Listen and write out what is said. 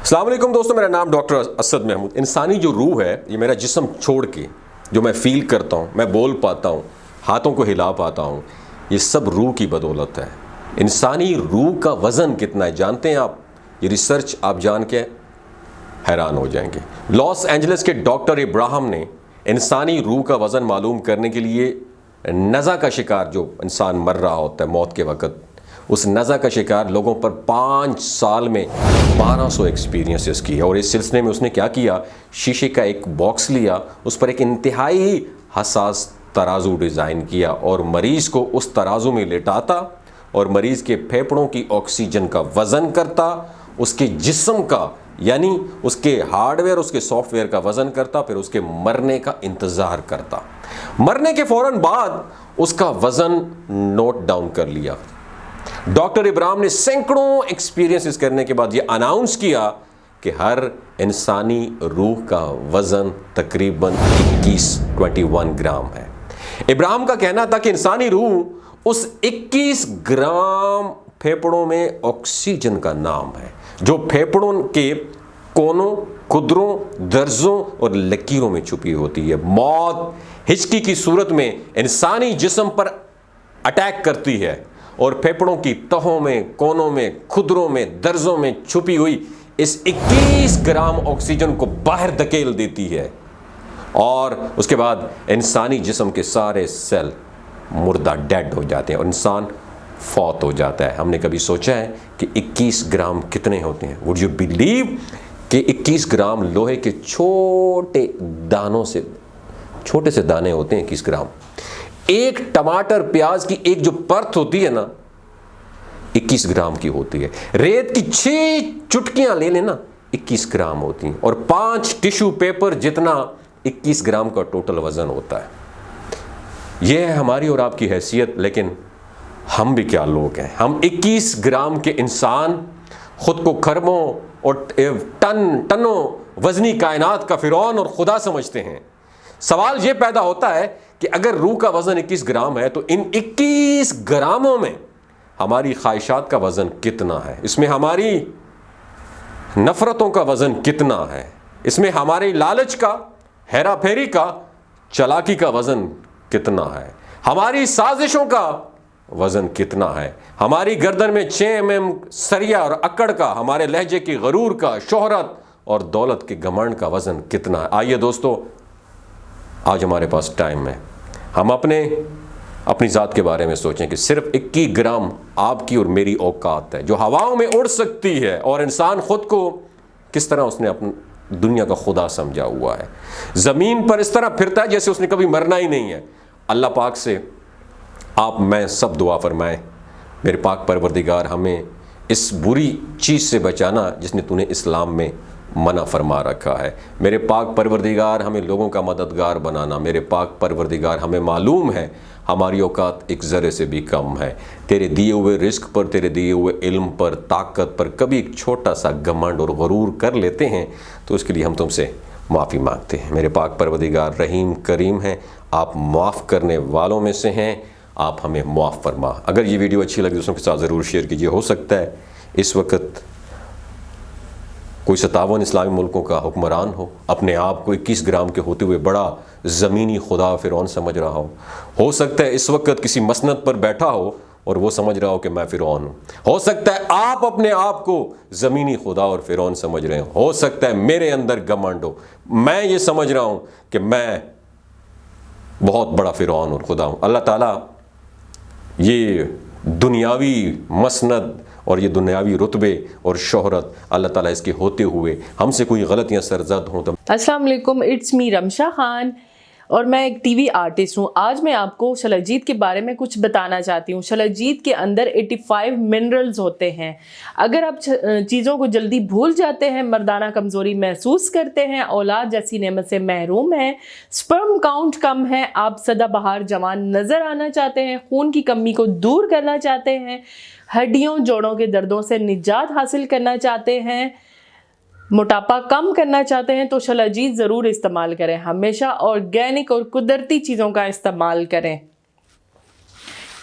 السلام علیکم دوستوں، میرا نام ڈاکٹر اسد محمود۔ انسانی جو روح ہے، یہ میرا جسم چھوڑ کے جو میں فیل کرتا ہوں، میں بول پاتا ہوں، ہاتھوں کو ہلا پاتا ہوں، یہ سب روح کی بدولت ہے۔ انسانی روح کا وزن کتنا ہے جانتے ہیں آپ؟ یہ ریسرچ آپ جان کے حیران ہو جائیں گے۔ لاس اینجلس کے ڈاکٹر ابراہم نے انسانی روح کا وزن معلوم کرنے کے لیے نزع کا شکار جو انسان مر رہا ہوتا ہے موت کے وقت، اس نزع کا شکار لوگوں پر 5 سال میں 1200 ایکسپیرینسز کی، اور اس سلسلے میں اس نے کیا کیا، شیشے کا ایک باکس لیا، اس پر ایک انتہائی حساس ترازو ڈیزائن کیا اور مریض کو اس ترازو میں لٹاتا اور مریض کے پھیپھڑوں کی آکسیجن کا وزن کرتا، اس کے جسم کا یعنی اس کے ہارڈ ویئر اس کے سافٹ ویئر کا وزن کرتا، پھر اس کے مرنے کا انتظار کرتا۔ مرنے کے فوراً بعد اس کا وزن نوٹ ڈاؤن کر لیا۔ ڈاکٹر ابراہم نے سینکڑوں ایکسپیرینسز کرنے کے بعد یہ اناؤنس کیا کہ ہر انسانی روح کا وزن تقریباً 21 گرام ہے۔ ابراہم کا کہنا تھا کہ انسانی روح اس 21 گرام پھیپھڑوں میں آکسیجن کا نام ہے جو پھیپھڑوں کے کونوں، قدروں، درزوں اور لکیروں میں چھپی ہوتی ہے۔ موت ہچکی کی صورت میں انسانی جسم پر اٹیک کرتی ہے اور پھیپھڑوں کی تہوں میں، کونوں میں، کھدروں میں، درزوں میں چھپی ہوئی اس 21 گرام آکسیجن کو باہر دھکیل دیتی ہے، اور اس کے بعد انسانی جسم کے سارے سیل مردہ ڈیڈ ہو جاتے ہیں اور انسان فوت ہو جاتا ہے۔ ہم نے کبھی سوچا ہے کہ 21 گرام کتنے ہوتے ہیں؟ وڈ یو بلیو کہ 21 گرام لوہے کے چھوٹے دانوں سے، چھوٹے سے دانے ہوتے ہیں 21 گرام۔ ایک ٹماٹر پیاز کی ایک جو پرت ہوتی ہے نا، 21 گرام کی ہوتی ہے۔ ریت کی 6 چٹکیاں لے لینا، 21 گرام ہوتی ہیں، اور 5 ٹیشو پیپر جتنا 21 گرام کا ٹوٹل وزن ہوتا ہے۔ یہ ہے ہماری اور آپ کی حیثیت، لیکن ہم بھی کیا لوگ ہیں۔ ہم 21 گرام کے انسان خود کو کھربوں اور ٹنوں وزنی کائنات کا فرعون اور خدا سمجھتے ہیں۔ سوال یہ پیدا ہوتا ہے کہ اگر روح کا وزن 21 گرام ہے تو ان 21 گراموں میں ہماری خواہشات کا وزن کتنا ہے؟ اس میں ہماری نفرتوں کا وزن کتنا ہے؟ اس میں ہماری لالچ کا، ہیرا پھیری کا، چالاکی کا وزن کتنا ہے؟ ہماری سازشوں کا وزن کتنا ہے؟ ہماری گردن میں 6 mm سریا اور اکڑ کا، ہمارے لہجے کی غرور کا، شہرت اور دولت کے گھمنڈ کا وزن کتنا ہے؟ آئیے دوستو، آج ہمارے پاس ٹائم ہے، ہم اپنی ذات کے بارے میں سوچیں کہ صرف 21 گرام آپ کی اور میری اوقات ہے جو ہواؤں میں اڑ سکتی ہے، اور انسان خود کو کس طرح اس نے اپنی دنیا کا خدا سمجھا ہوا ہے۔ زمین پر اس طرح پھرتا ہے جیسے اس نے کبھی مرنا ہی نہیں ہے۔ اللہ پاک سے آپ میں سب دعا فرمائیں، میرے پاک پروردگار ہمیں اس بری چیز سے بچانا جس نے تو نے اسلام میں منع فرما رکھا ہے۔ میرے پاک پروردگار ہمیں لوگوں کا مددگار بنانا۔ میرے پاک پروردگار ہمیں معلوم ہے ہماری اوقات ایک ذرے سے بھی کم ہے۔ تیرے دیے ہوئے رزق پر، تیرے دیے ہوئے علم پر، طاقت پر کبھی ایک چھوٹا سا گھمنڈ اور غرور کر لیتے ہیں، تو اس کے لیے ہم تم سے معافی مانگتے ہیں۔ میرے پاک پروردگار رحیم کریم ہیں، آپ معاف کرنے والوں میں سے ہیں، آپ ہمیں معاف فرما۔ اگر یہ ویڈیو اچھی لگی دوستوں کے ساتھ ضرور شیئر کیجیے۔ ہو سکتا ہے اس وقت کوئی 57 اسلامی ملکوں کا حکمران اپنے آپ کو 21 گرام کے ہوتے ہوئے بڑا زمینی خدا فرعون سمجھ رہا ہو سکتا ہے اس وقت کسی مسند پر بیٹھا ہو اور وہ سمجھ رہا ہو کہ میں فرعون ہوں۔ ہو سکتا ہے آپ اپنے آپ کو زمینی خدا اور فرعون سمجھ رہے ہو سکتا ہے میرے اندر گھمنڈ ہو، میں یہ سمجھ رہا ہوں کہ میں بہت بڑا فرعون اور خدا ہوں۔ اللہ تعالیٰ یہ دنیاوی مسند اور یہ دنیاوی رتبے اور شہرت اللہ تعالیٰ اس کے ہوتے ہوئے ہم سے کوئی غلطیاں سرزد ہوں تو السلام علیکم، اٹس می رمشا خان، اور میں ایک ٹی وی آرٹسٹ ہوں۔ آج میں آپ کو شلاجیت کے بارے میں کچھ بتانا چاہتی ہوں۔ شلاجیت کے اندر 85 منرلز ہوتے ہیں۔ اگر آپ چیزوں کو جلدی بھول جاتے ہیں، مردانہ کمزوری محسوس کرتے ہیں، اولاد جیسی نعمت سے محروم ہیں، سپرم کاؤنٹ کم ہے، آپ سدا بہار جوان نظر آنا چاہتے ہیں، خون کی کمی کو دور کرنا چاہتے ہیں، ہڈیوں جوڑوں کے دردوں سے نجات حاصل کرنا چاہتے ہیں، موٹاپا کم کرنا چاہتے ہیں، تو شلاجیت ضرور استعمال کریں۔ ہمیشہ آرگینک اور قدرتی چیزوں کا استعمال کریں۔